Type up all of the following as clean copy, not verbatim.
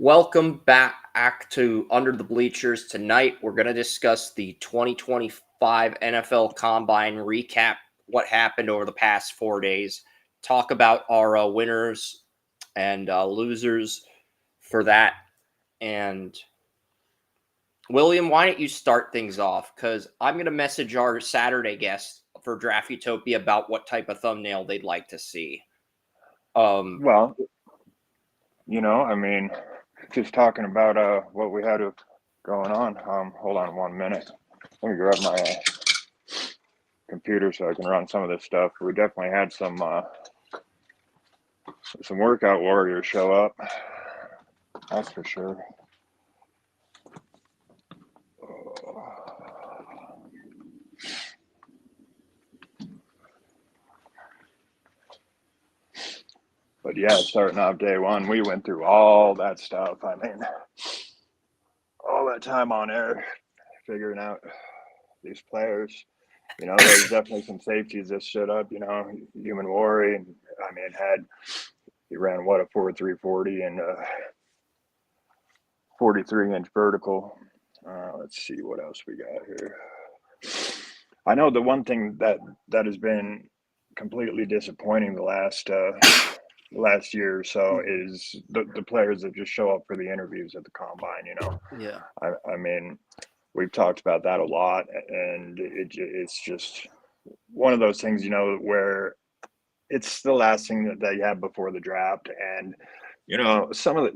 Welcome back to Under the Bleachers. Tonight, we're going to discuss the 2025 NFL Combine, recap what happened over the past 4 days, talk about our winners and losers for that. And William, why don't you start things off? Because I'm going to message our Saturday guests for Draft Utopia about what type of thumbnail they'd like to see. Well, just talking about what we had going on. Hold on 1 minute. Let me grab my computer so I can run some of this stuff. We definitely had some workout warriors show up. That's for sure. But yeah, starting off day one, we went through all that stuff. I mean, all that time on air figuring out these players. There's definitely some safeties that stood up. Human Worry, and he ran what, a 4.340 and 43-inch vertical. Let's see what else we got here. I know the one thing that has been completely disappointing the last year or so is the players that just show up for the interviews at the combine. Yeah. I mean, we've talked about that a lot, and it's just one of those things, where it's the last thing that you have before the draft. And some of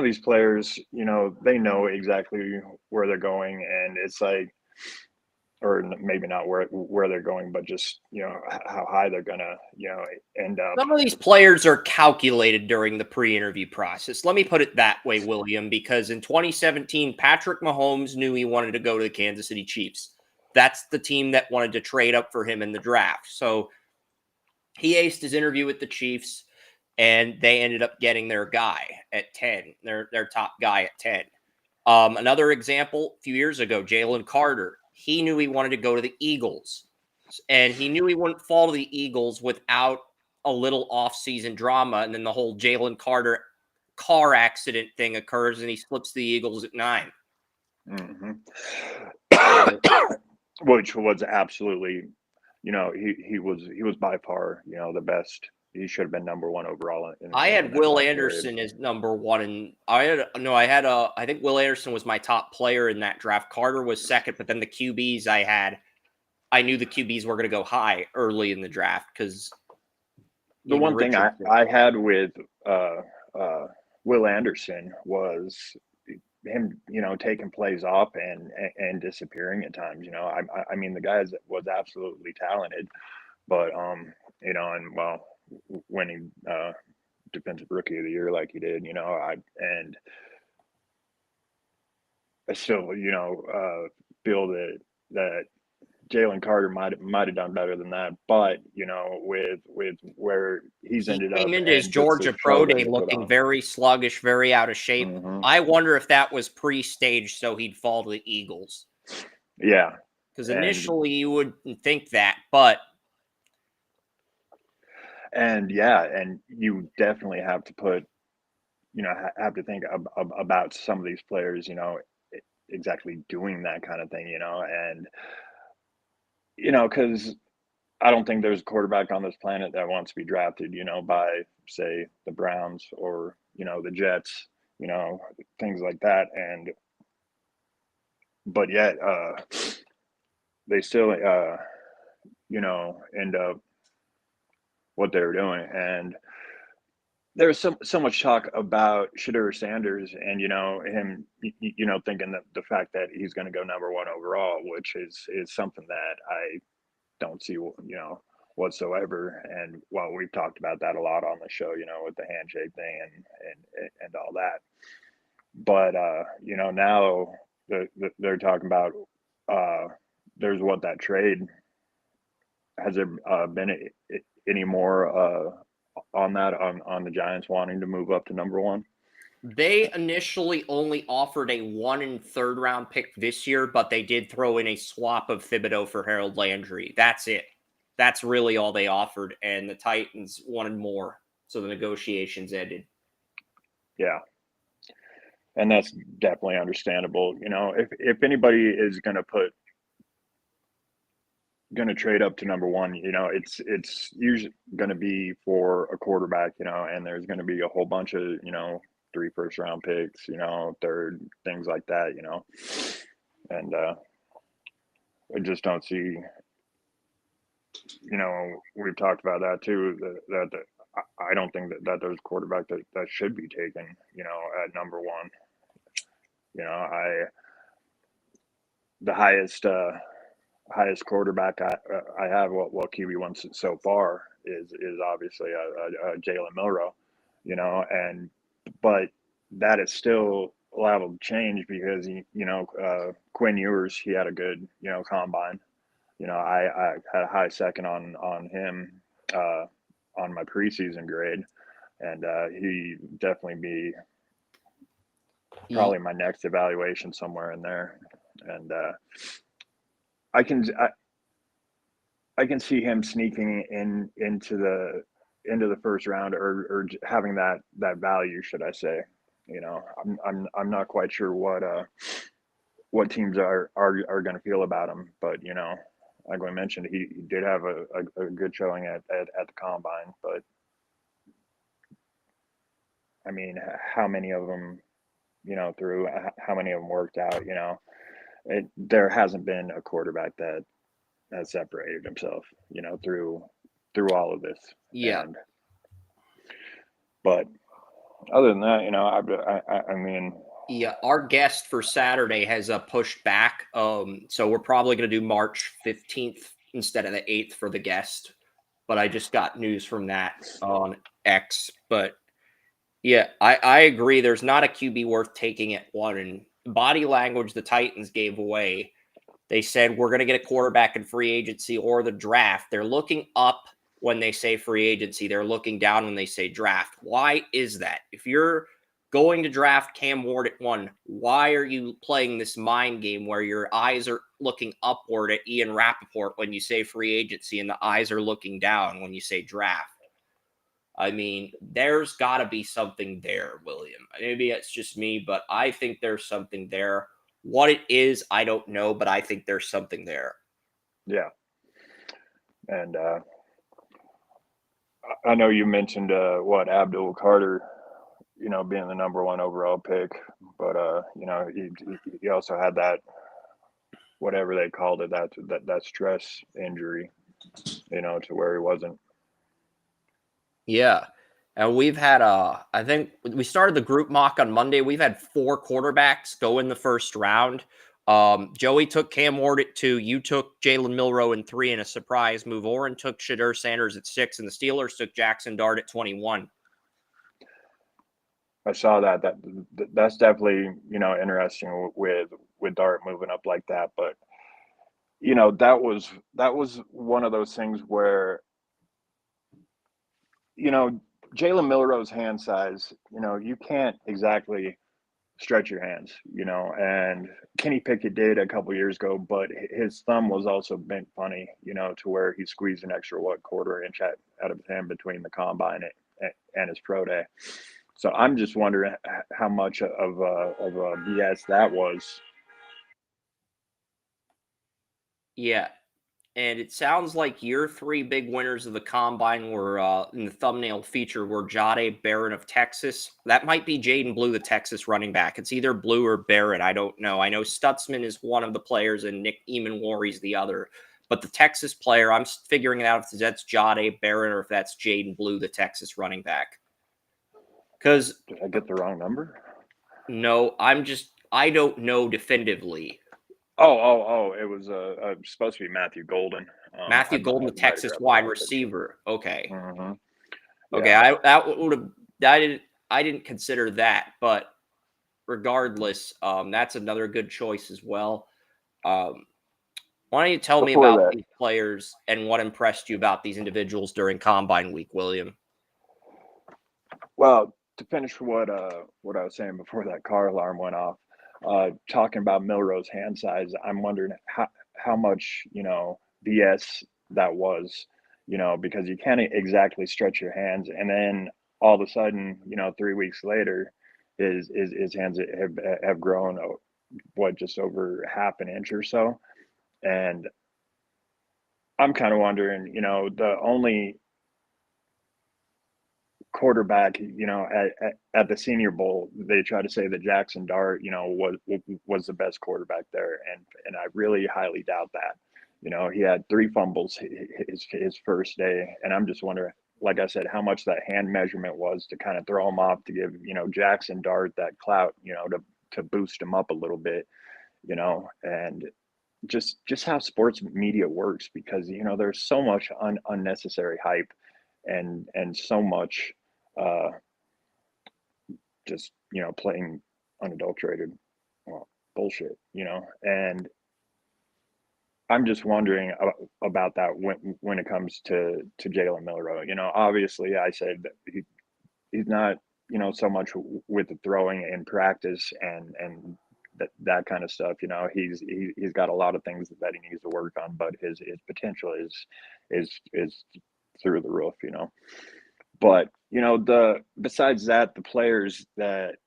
these players, they know exactly where they're going, and it's like, or maybe not where they're going, but just how high they're gonna end up. Some of these players are calculated during the pre-interview process. Let me put it that way, William, because in 2017, Patrick Mahomes knew he wanted to go to the Kansas City Chiefs. That's the team that wanted to trade up for him in the draft. So he aced his interview with the Chiefs, and they ended up getting their guy at 10, their top guy at 10. Another example, a few years ago, Jalen Carter. He knew he wanted to go to the Eagles, and he knew he wouldn't fall to the Eagles without a little off-season drama, and then the whole Jalen Carter car accident thing occurs, and he slips the Eagles at 9. Mm-hmm. Which was absolutely, he was by far, the best. He should have been number one overall. I had in that Will time Anderson period. as number one, and I think Will Anderson was my top player in that draft. Carter was second, but then the QBs I knew the QBs were going to go high early in the draft because The one thing I had with Will Anderson was him, taking plays off and disappearing at times. I mean, the guy was absolutely talented, but and well, winning defensive rookie of the year like he did, I still, feel that Jalen Carter might have done better than that, but with where he's he ended came up into his and just the Georgia show Pro that Day he put looking on. very sluggish, very out of shape. Mm-hmm. I wonder if that was pre-staged so he'd fall to the Eagles. Yeah, Because and initially you wouldn't think that, but yeah, and you definitely have to put, have to think about some of these players, exactly doing that kind of thing, and because I don't think there's a quarterback on this planet that wants to be drafted, by say the Browns or the Jets, things like that, and but yet they still end up what they were doing. And there was so much talk about Shadur Sanders and him thinking that the fact that he's going to go number one overall, which is something that I don't see whatsoever. And well, we've talked about that a lot on the show, with the handshake thing and all that. But now they're talking about there's what that trade. Has there been any more on that on the Giants wanting to move up to number one? they initially only offered a 1 and 3rd round pick this year, but they did throw in a swap of Thibodeau for Harold Landry. That's it. That's really all they offered, and the Titans wanted more, so the negotiations ended. Yeah, And that's definitely understandable. You know, if anybody is going to trade up to number one, you know, it's usually going to be for a quarterback, you know, and there's going to be a whole bunch of, you know, 3 first round picks, you know, third, things like that, you know. And I just don't see, you know, we've talked about that too, that I don't think that there's a quarterback that should be taken, you know, at number one. You know, the highest quarterback I have, what QB one so far is obviously a Jalen Milrow, you know, and but that is still liable to change because you know Quinn Ewers, he had a good, you know, combine. You know, I had a high second on him on my preseason grade, and he definitely be probably my next evaluation somewhere in there, and I can I can see him sneaking into the first round, or having that value, should I say? You know, I'm not quite sure what teams are going to feel about him, but you know, like I mentioned, he did have a good showing at the combine, but I mean, how many of them, you know, through how many of them worked out? You know, there hasn't been a quarterback that has separated himself, you know, through all of this, Yeah. and but other than that, you know, I mean, Yeah, our guest for Saturday has pushed back. So we're probably going to do March 15th instead of the 8th for the guest. But I just got news from that on X. But yeah, I agree. There's not a QB worth taking at one. And body language the Titans gave away. They said we're going to get a quarterback in free agency or the draft. They're looking up when they say free agency. They're looking down when they say draft. Why is that? If you're going to draft Cam Ward at one, why are you playing this mind game where your eyes are looking upward at Ian Rappaport when you say free agency and the eyes are looking down when you say draft? I mean, there's got to be something there, William. Maybe it's just me, but I think there's something there. What it is, I don't know, but I think there's something there. yeah, and I know you mentioned what Abdul Carter, you know, being the number one overall pick, but you know, he also had that, whatever they called it, that stress injury, you know, to where he wasn't. Yeah. And we've had I think we started the group mock on Monday. We've had 4 quarterbacks go in the first round. Joey took Cam Ward at 2. You took Jalen Milrow in 3 in a surprise move. Oren took Shadur Sanders at 6, and the Steelers took Jackson Dart at 21. I saw that's definitely, you know, interesting with Dart moving up like that, but you know, that was one of those things where, you know, Jalen Milrow's hand size, you know, you can't exactly stretch your hands, you know. And Kenny Pickett did a couple years ago, but his thumb was also bent funny, you know, to where he squeezed an extra quarter inch out of his hand between the combine and his pro day. So I'm just wondering how much of a BS that was. Yeah. And it sounds like your 3 big winners of the combine were in the thumbnail feature were Jade Barron of Texas. That might be Jaden Blue, the Texas running back. It's either Blue or Barrett. I don't know. I know Stutzman is one of the players and Nick Eamon-Warry's the other. But the Texas player, I'm figuring it out if that's Jade Barron or if that's Jaden Blue, the Texas running back. Because Did I get the wrong number? no, I don't know definitively. Oh! It was supposed to be Matthew Golden. Matthew I Golden, the might have Texas grabbed the wide wrong picture. receiver. Okay. Hmm. Okay, Yeah, that would have I didn't consider that, but regardless, that's another good choice as well. Um, why don't you tell me before about that, these players and what impressed you about these individuals during Combine Week, William? well, to finish what I was saying before that car alarm went off, talking about Milrose hand size, I'm wondering how much, you know, BS that was, you know, because you can't exactly stretch your hands, and then all of a sudden, you know, 3 weeks later, his hands have grown, what, just over half an inch or so. And I'm kind of wondering, the only quarterback, at the Senior Bowl, they try to say that Jackson Dart, was the best quarterback there, and I really highly doubt that. He had 3 fumbles his first day, and I'm just wondering, like I said, how much that hand measurement was to kind of throw him off, to give Jackson Dart that clout, to boost him up a little bit, and just how sports media works, because there's so much unnecessary hype, and so much uh, just plain unadulterated, well, bullshit, and I'm just wondering about that when it comes to Jalen Milroe. Obviously, I said that he's not so much with the throwing in practice, and that kind of stuff. He's got a lot of things that he needs to work on, but his potential is through the roof. But besides that, the players that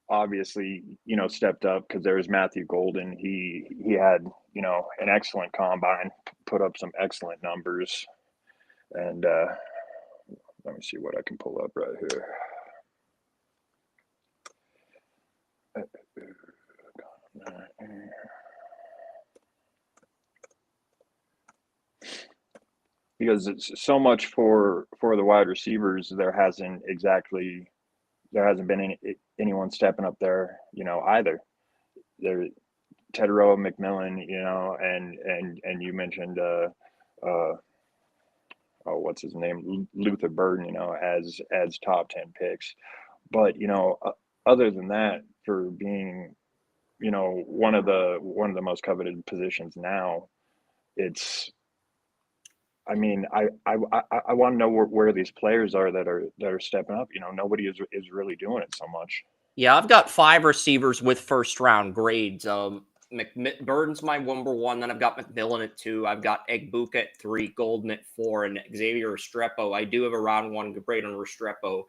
obviously stepped up, because there was Matthew Golden. He had an excellent combine, put up some excellent numbers, and let me see what I can pull up right here. Because it's so much for the wide receivers, there hasn't been anyone stepping up there, either. There, Tedrow McMillan, and you mentioned what's his name, Luther Burden, as top 10 picks, but other than that, for being one of the most coveted positions now, it's, I mean, I want to know where these players are that are stepping up. Nobody is really doing it so much. Yeah, I've got 5 receivers with first round grades. Burden's my number 1. Then I've got McMillan at 2. I've got Egbuka at 3, Golden at 4, and Xavier Restrepo. I do have a round 1 grade on Restrepo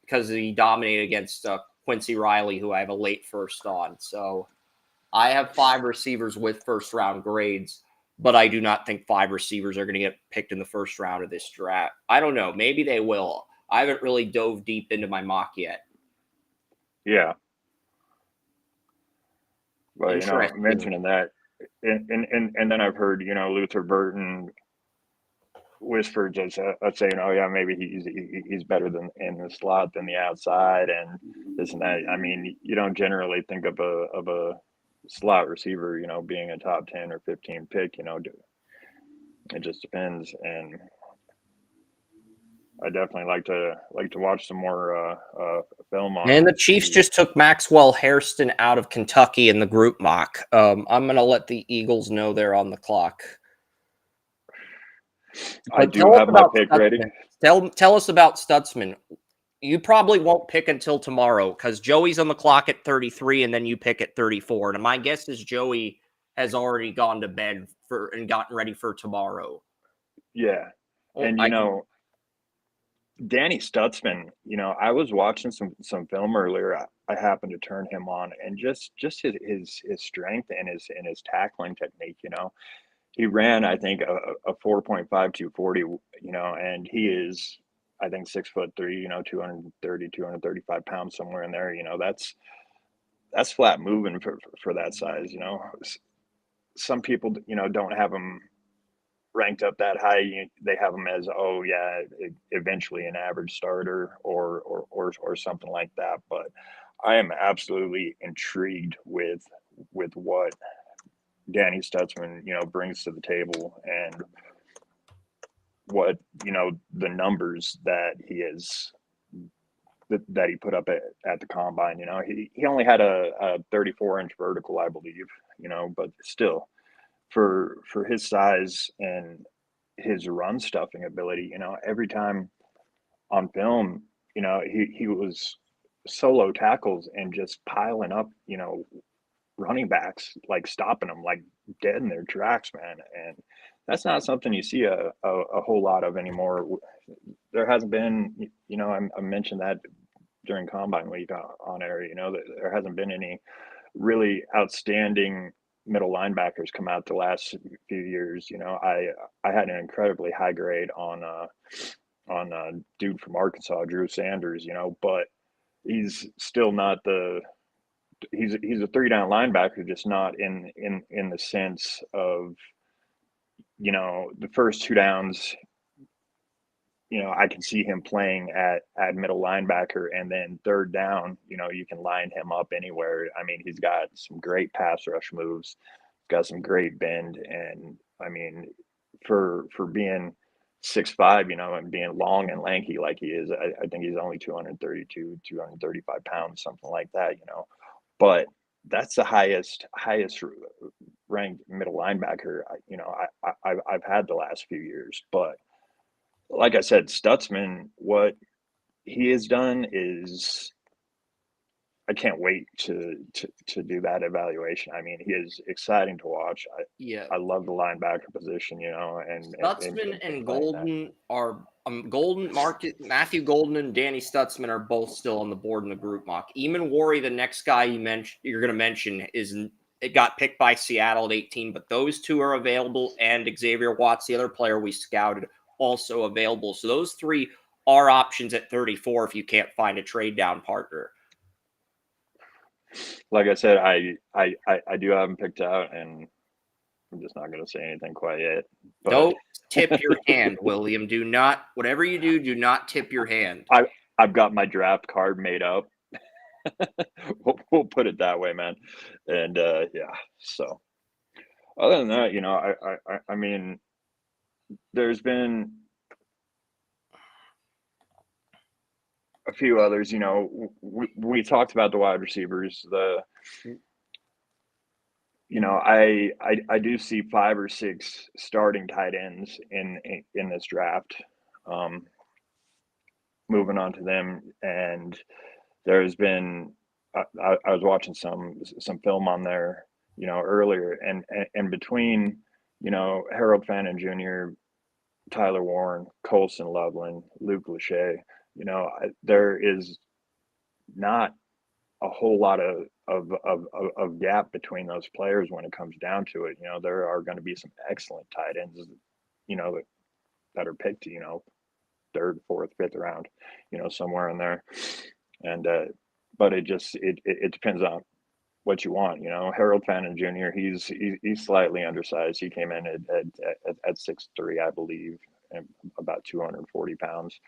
because he dominated against Quincy Riley, who I have a late first on. So I have 5 receivers with first round grades, but I do not think 5 receivers are going to get picked in the first round of this draft. I don't know. Maybe they will. I haven't really dove deep into my mock yet. Yeah. But, mentioning that, and then I've heard, Luther Burton whispered just saying, oh yeah, maybe he's better than in the slot than the outside, and this and that. I mean, you don't generally think of a slot receiver, being a top 10 or 15 pick. It just depends, and I definitely like to watch some more film on. And the Chiefs just took Maxwell Hairston out of Kentucky in the group mock. I'm going to let the Eagles know they're on the clock. I do have my pick ready. Tell us about Stutzman. You probably won't pick until tomorrow because Joey's on the clock at 33, and then you pick at 34. And my guess is Joey has already gone to bed and gotten ready for tomorrow. Yeah, and Danny Stutzman, I was watching some film earlier. I happened to turn him on, and just his strength and his tackling technique. He ran, I think, a 4.5240. And he is, I think, 6'3", 230, 235 pounds, somewhere in there. That's flat moving for that size. Some people, don't have him ranked up that high. They have him as, eventually an average starter or something like that. But I am absolutely intrigued with what Danny Stutzman, brings to the table, and what, the numbers that he put up at the combine. He only had a 34-inch vertical, I believe, but still, for his size and his run stuffing ability, every time on film, he was solo tackles and just piling up, running backs, like stopping them like dead in their tracks, man. And that's not something you see a whole lot of anymore. There hasn't been, I mentioned that during Combine Week on air. You know, there hasn't been any really outstanding middle linebackers come out the last few years. You know, I had an incredibly high grade on dude from Arkansas, Drew Sanders. You know, but he's still not the he's a three down linebacker, just not in the sense of, you know, the first two downs. You know, I can see him playing at middle linebacker, and then third down, you know, you can line him up anywhere. I mean, he's got some great pass rush moves, got some great bend, and I mean, for being 6'5", you know, and being long and lanky like he is, I think he's only 232, 235 pounds, something like that, you know. But that's the highest ranked middle linebacker, you know, I've had the last few years. But like I said, Stutzman, what he has done is I can't wait to do that evaluation. I mean, he is exciting to watch. Yeah. I love the linebacker position, you know, Stutzman and and playing that. Golden are Matthew Golden and Danny Stutzman are both still on the board in the group mock. Eamon Worry, the next guy you're going to mention, it got picked by Seattle at 18, but those two are available, and Xavier Watts, the other player we scouted, also available. So those three are options at 34 if you can't find a trade down partner. Like I said, I do have him picked out, and I'm just not going to say anything quite yet. But don't tip your hand, William. Do not, whatever you do not tip your hand. I've got my draft card made up. We'll put it that way, man. And yeah, so other than that, you know, I mean, there's been a few others. You know, we talked about the wide receivers. You know, I do see 5 or 6 starting tight ends in this draft. Moving on to them, and there's been I was watching some film on there, you know, earlier, and between, you know, Harold Fannin Jr., Tyler Warren, Colson Loveland, Luke Lachey, you know, there is not a whole lot of gap between those players when it comes down to it. You know, there are going to be some excellent tight ends, you know, that are picked, you know, third, fourth, fifth round, you know, somewhere in there. And but it depends on what you want. You know, Harold Fannin Jr., he's slightly undersized. He came in at 6'3", I believe, and about 240 pounds.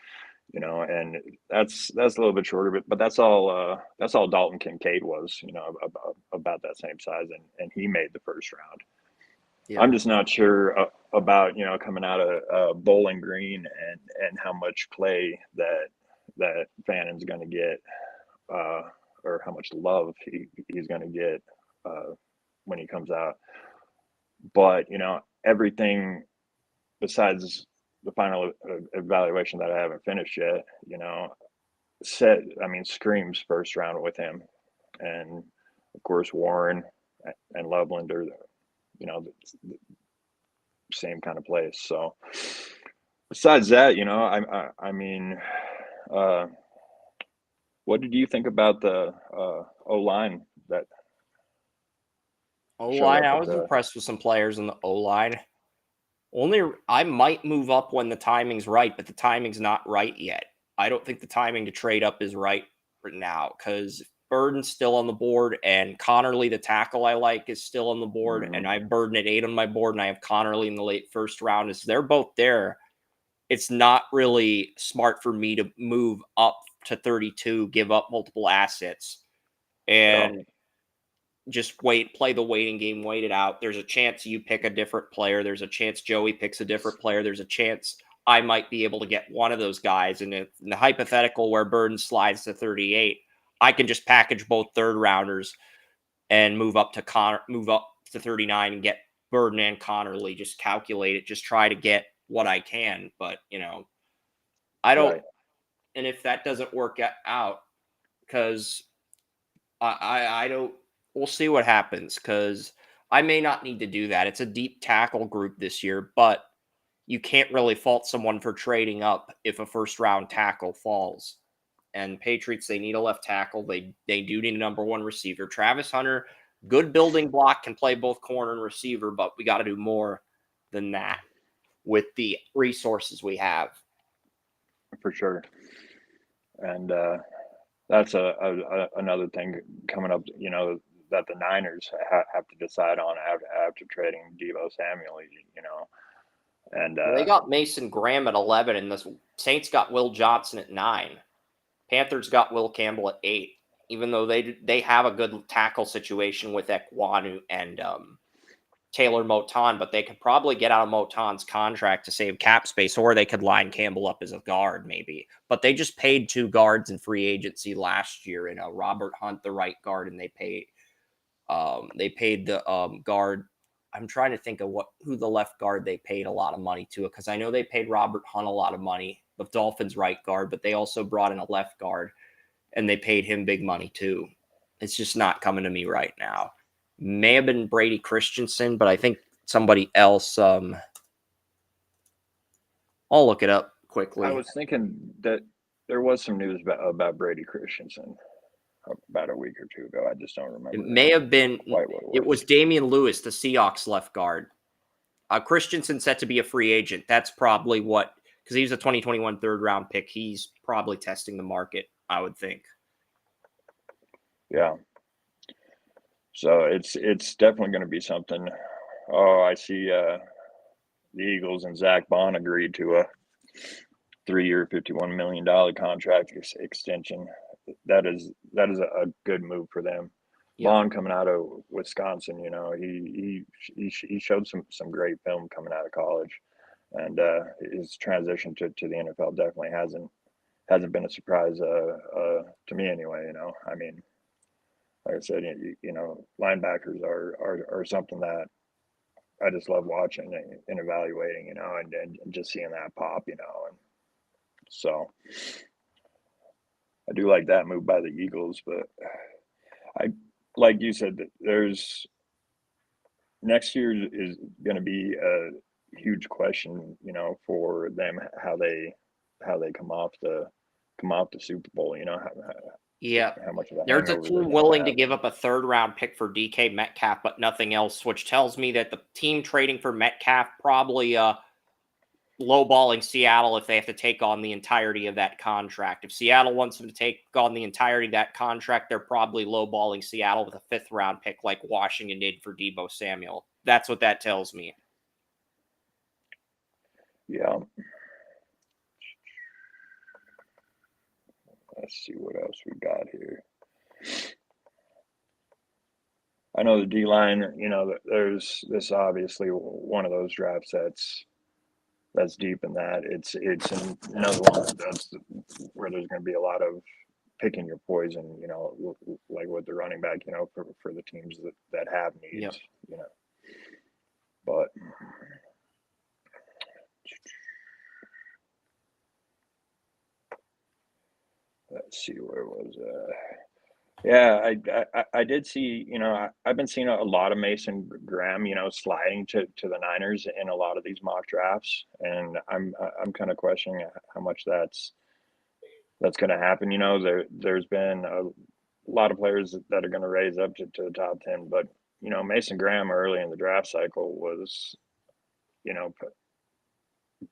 You know, and that's a little bit shorter, but that's all Dalton Kincaid was, you know, about that same size, and he made the first round. Yeah. I'm just not sure about, you know, coming out of Bowling Green and how much play that Fannon's going to get, or how much love he's going to get when he comes out. But, you know, everything besides the final evaluation that I haven't finished yet, you know, screams first round with him. And of course, Warren and Loveland are, you know, the same kind of place. So besides that, you know, I mean, what did you think about the O-line that showed O-line, up I at was the impressed with some players in the O-line. I might move up when the timing's right, but the timing's not right yet. I don't think the timing to trade up is right now because Burden's still on the board, and Connerly, the tackle I like, is still on the board, and I have Burden at 8 on my board, and I have Connerly in the late first round. As they're both there, it's not really smart for me to move up to 32, give up multiple assets, and just play the waiting game, wait it out. There's a chance you pick a different player. There's a chance Joey picks a different player. There's a chance I might be able to get one of those guys. And in the hypothetical where Burden slides to 38, I can just package both third rounders and move up to 39 and get Burden and Connerly. Just calculate it. Just try to get what I can. But, you know, I don't. right. And if that doesn't work out, because I don't. We'll see what happens because I may not need to do that. It's a deep tackle group this year, but you can't really fault someone for trading up if a first round tackle falls. And Patriots, they need a left tackle. They do need a number one receiver. Travis Hunter, good building block, can play both corner and receiver, but we got to do more than that with the resources we have. For sure. And that's another thing coming up, that the Niners have to decide on after trading Deebo Samuel, And Well, they got Mason Graham at 11, and the Saints got Will Johnson at 9. Panthers got Will Campbell at 8, even though they have a good tackle situation with Ekwonu and Taylor Moton, but they could probably get out of Moton's contract to save cap space, or they could line Campbell up as a guard maybe. But they just paid 2 guards in free agency last year, Robert Hunt, the right guard, and they paid the guard. I'm trying to think of who the left guard they paid a lot of money to, because I know they paid Robert Hunt a lot of money, the Dolphins right guard, but they also brought in a left guard and they paid him big money too. It's just not coming to me right now. May have been Brady Christensen, but I think somebody else. I'll look it up quickly. I was thinking that there was some news about Brady Christensen about a week or 2 ago. I just don't remember. It may have been. Quite what it was Damian Lewis, the Seahawks left guard. Christensen set to be a free agent. That's probably because he was a 2021 third round pick. He's probably testing the market, I would think. Yeah. So it's definitely going to be something. Oh, I see. The Eagles and Zach Bond agreed to a 3-year, $51 million contract extension. That is a good move for them. Yep. Bond coming out of Wisconsin, he showed some great film coming out of college, and his transition to the NFL definitely hasn't been a surprise to me anyway. I mean, like I said, linebackers are something that I just love watching and evaluating, and just seeing that pop, and so I do like that move by the Eagles, but like you said, next year is going to be a huge question, for them, how they come off the Super Bowl, how much of that. There's a team willing to give up a 3rd round pick for DK Metcalf, but nothing else, which tells me that the team trading for Metcalf probably lowballing Seattle if they have to take on the entirety of that contract. If Seattle wants them to take on the entirety of that contract, they're probably lowballing Seattle with a 5th round pick like Washington did for Deebo Samuel. That's what that tells me. Yeah. Let's see what else we got here. I know the D-line, there's this obviously one of those drafts that's deep in that. It's another one that's where there's going to be a lot of picking your poison, like with the running back, for the teams that have needs, yep. But let's see, where was yeah, I did see, I've been seeing a lot of Mason Graham, sliding to the Niners in a lot of these mock drafts, and I'm kind of questioning how much that's going to happen. There's been a lot of players that are going to raise up to the top 10, but Mason Graham early in the draft cycle was,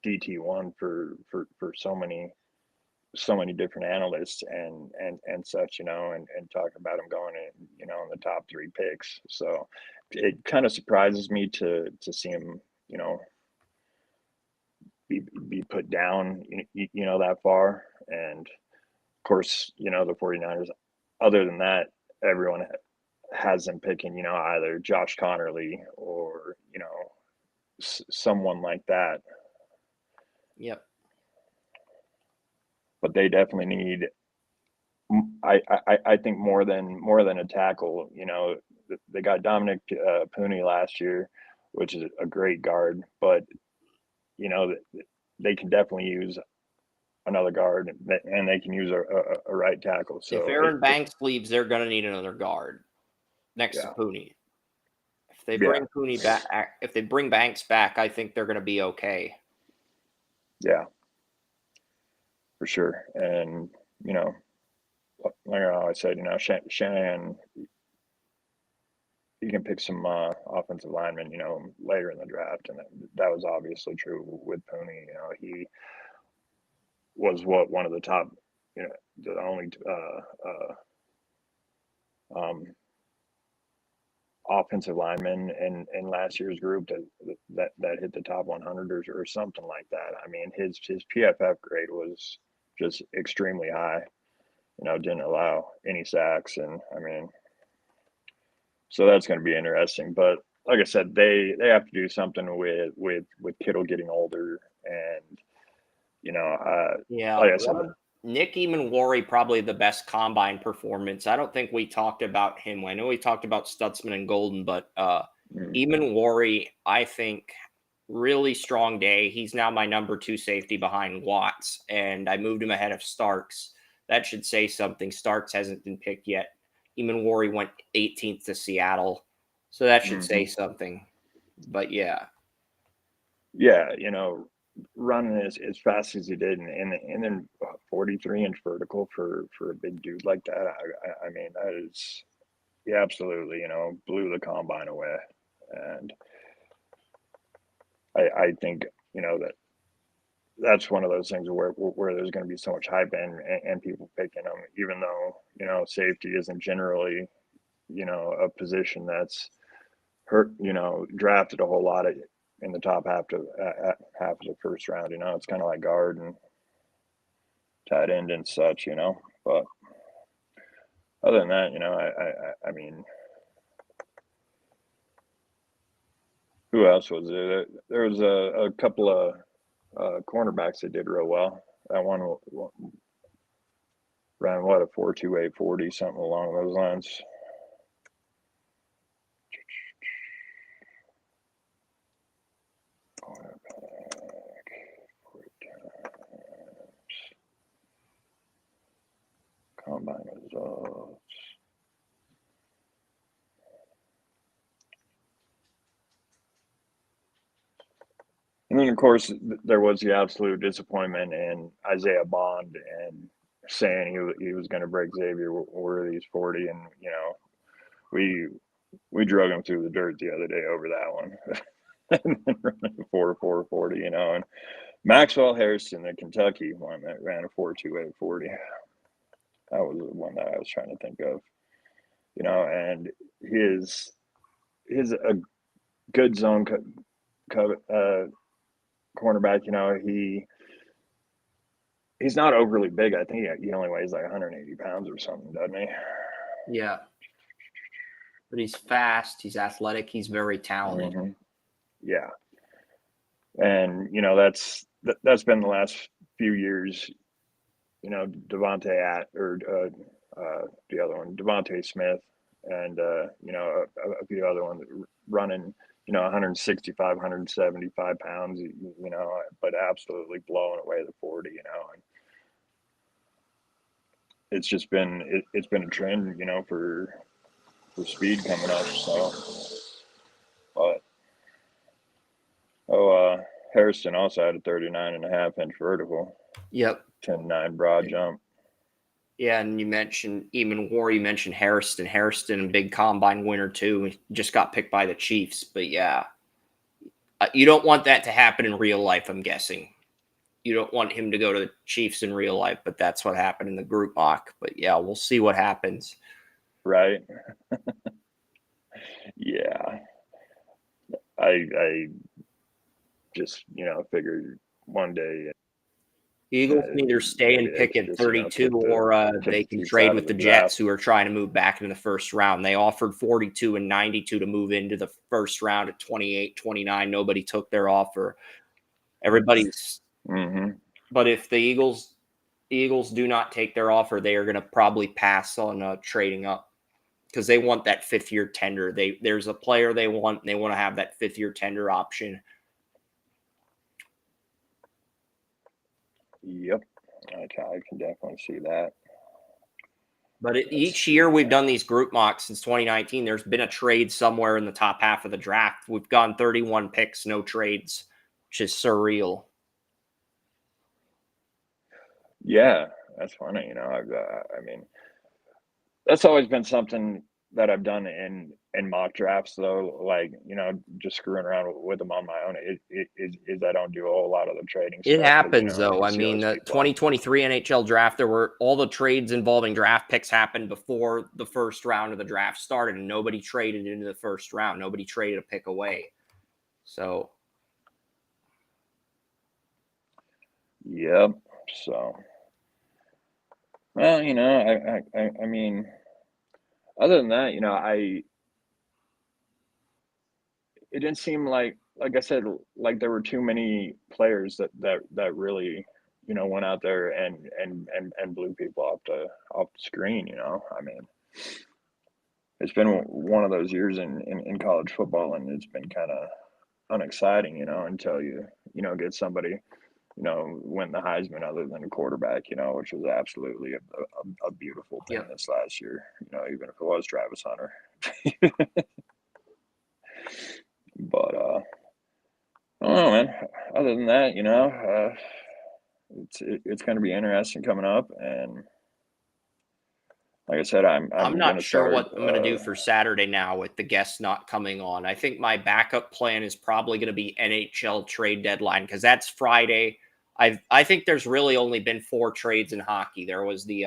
DT1 for so many different analysts and such, and talking about him going in, in the top 3 picks. So it kind of surprises me to see him, be put down, that far. And of course, the 49ers, other than that, everyone has them picking, either Josh Connerly or, someone like that. Yep. But they definitely need, I think, more than a tackle. They got Dominic Pooney last year, which is a great guard, but they can definitely use another guard, and they can use a right tackle. So if Aaron Banks leaves, they're going to need another guard next to Pooney. If they bring Pooney back, if they bring Banks back, I think they're going to be okay. Yeah, for sure. And like I always said, Shanahan, you can pick some offensive linemen, later in the draft, and that was obviously true with Pooney. He was one of the top, the only um, offensive linemen in last year's group that hit the top 100 or something like that. I mean, his PFF grade was just extremely high. Didn't allow any sacks, and I mean, so that's going to be interesting. But like I said, they have to do something with Kittle getting older, and Yeah, like I said, Nick Eamon probably the best combine performance. I don't think we talked about him. I know we talked about Stutzman and Golden, but mm, Eamon I think, really strong day. He's now my number 2 safety behind Watts, and I moved him ahead of Starks. That should say something. Starks hasn't been picked yet. Eamon went 18th to Seattle, so that should say something. But yeah. yeah, running as fast as he did, and then 43-inch vertical for a big dude like that. I mean, that is, he absolutely, blew the combine away, and I think that's one of those things where there's going to be so much hype and people picking him, even though safety isn't generally a position that's drafted a whole lot in the top half of the first round. It's kind of like guard and tight end and such. But other than that, I mean, who else was there? There was a couple of cornerbacks that did real well. That one ran a 4.28 40, something along those lines. Combine results. And then, of course, there was the absolute disappointment in Isaiah Bond and saying he was going to break Xavier Worthy's 40, and we drug him through the dirt the other day over that one. And then running a 4.4 40, and Maxwell Harrison at Kentucky one that ran a 4.28 40. That was the one that I was trying to think of, and his a good zone cornerback. He's not overly big. I think he only weighs like 180 pounds or something, doesn't he? Yeah. But he's fast. He's athletic. He's very talented. Mm-hmm. Yeah. And, that's been the last few years, Devontae the other one, Devontae Smith, and, a few other ones running, 165, 175 pounds, but absolutely blowing away the 40, and it's just it's been a trend, for speed coming up. So, but Harrison also had a 39.5-inch vertical. Yep. 10.9 broad jump. Yeah, and you mentioned Eamon War. You mentioned Harrison. Harrison, big combine winner too. He just got picked by the Chiefs. But yeah, you don't want that to happen in real life. I'm guessing you don't want him to go to the Chiefs in real life, but that's what happened in the group mock. But yeah, we'll see what happens. Right. Yeah. I just figured one day Eagles can either stay and pick at 32, or they can trade with the Jets, who are trying to move back into the first round. They offered 42 and 92 to move into the first round at 28, 29. Nobody took their offer. Everybody's. Mm-hmm. But if the Eagles do not take their offer, they are going to probably pass on trading up, because they want that 5th-year tender. There's a player they want, and they want to have that 5th-year tender option. Yep. I can definitely see that. But each year we've done these group mocks since 2019, there's been a trade somewhere in the top half of the draft. We've gone 31 picks, no trades, which is surreal. Yeah, that's funny. I mean, That's always been something that I've done in mock drafts, though, like, just screwing around with them on my own. Is I don't do a whole lot of the trading It stuff because, happens, I though. can I see all mean, these the people on. 2023 NHL draft, there were all the trades involving draft picks happened before the first round of the draft started, and nobody traded into the first round. Nobody traded a pick away. So, Yep. So, well, I mean, other than that, it didn't seem like I said, like there were too many players that really, went out there and blew people off the screen. I mean, it's been one of those years in college football, and it's been kind of unexciting, until get somebody, win the Heisman other than a quarterback, which was absolutely a beautiful thing yep. this last year, even if it was Travis Hunter. But I don't know, man. Other than that, it's going to be interesting coming up, and like I said, I'm I'm going not to sure start. what I'm going to do for Saturday now with the guests not coming on. I think my backup plan is probably going to be NHL trade deadline because that's Friday. I think there's really only been 4 trades in hockey. There was the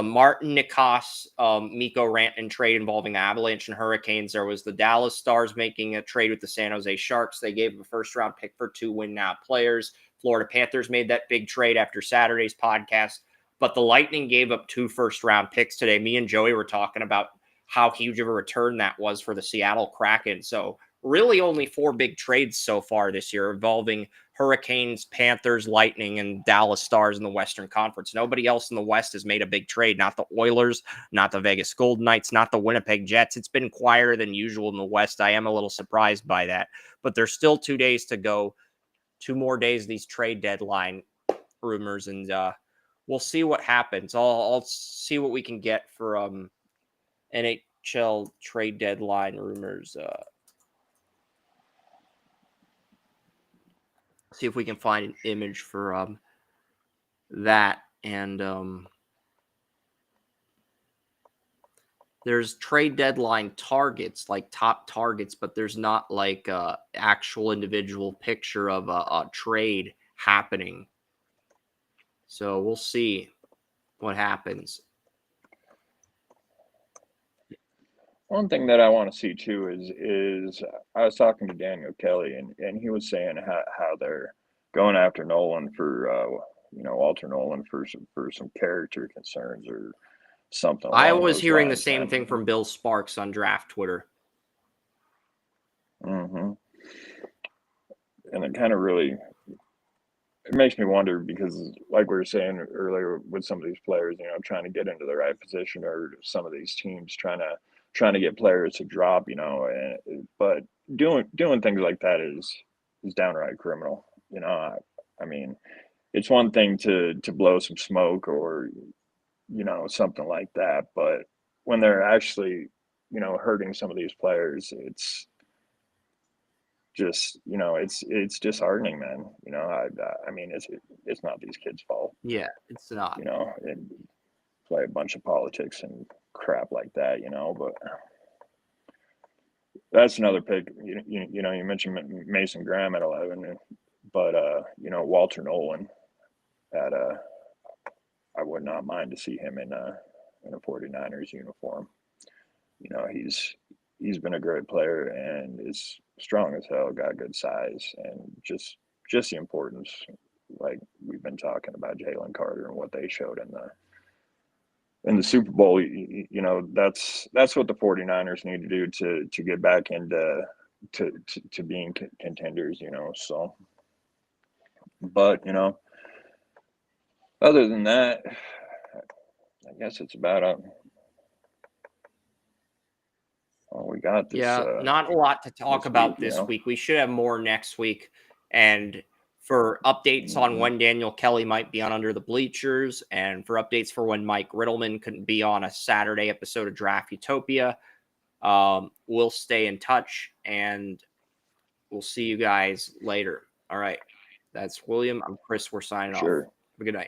Martin Nikos Mikko Rantanen trade involving the Avalanche and Hurricanes. There was the Dallas Stars making a trade with the San Jose Sharks. They gave a first round pick for 2 win now players. Florida Panthers made that big trade after Saturday's podcast. But the Lightning gave up 2 first round picks today. Me and Joey were talking about how huge of a return that was for the Seattle Kraken. So really only 4 big trades so far this year involving Hurricanes, Panthers, Lightning, and Dallas Stars in the Western Conference. Nobody else in the West has made a big trade. Not the Oilers, not the Vegas Golden Knights, not the Winnipeg Jets. It's been quieter than usual in the West. I am a little surprised by that. But there's still 2 days to go. 2 more days of these trade deadline rumors, and we'll see what happens. I'll see what we can get for NHL trade deadline rumors. See if we can find an image for that. And there's trade deadline targets, like top targets, but there's not like a actual individual picture of a trade happening. So we'll see what happens. One thing that I want to see too is I was talking to Daniel Kelly, and he was saying how they're going after Nolan for Walter Nolan for some character concerns or something I along was those hearing the lines. same thing from Bill Sparks on Draft Twitter. Mm-hmm. And it kind of really it makes me wonder because, like we were saying earlier, with some of these players, trying to get into the right position, or some of these teams trying to get players to drop, but doing things like that is downright criminal. I mean, it's one thing to blow some smoke or something like that, but when they're actually hurting some of these players, it's just it's disheartening, man. I mean, it's not these kids' fault, Yeah, it's not. and play a bunch of politics and crap like that, but that's another pick. You mentioned Mason Graham at 11, but Walter Nolan at I would not mind to see him in a 49ers uniform. He's been a great player and is strong as hell, got good size, and just the importance, like we've been talking about Jalen Carter and what they showed in the Super Bowl. That's what the 49ers need to do to get back into to being contenders. So, but other than that, I guess it's about all we got Yeah, not a lot to talk this week. about this week. We should have more next week. And for updates on Mm-hmm. when Daniel Kelly might be on Under the Bleachers, and for updates for when Mike Riddleman couldn't be on a Saturday episode of Draft Utopia, we'll stay in touch, and we'll see you guys later. All right. That's William. I'm Chris. We're signing off. Sure. Have a good night.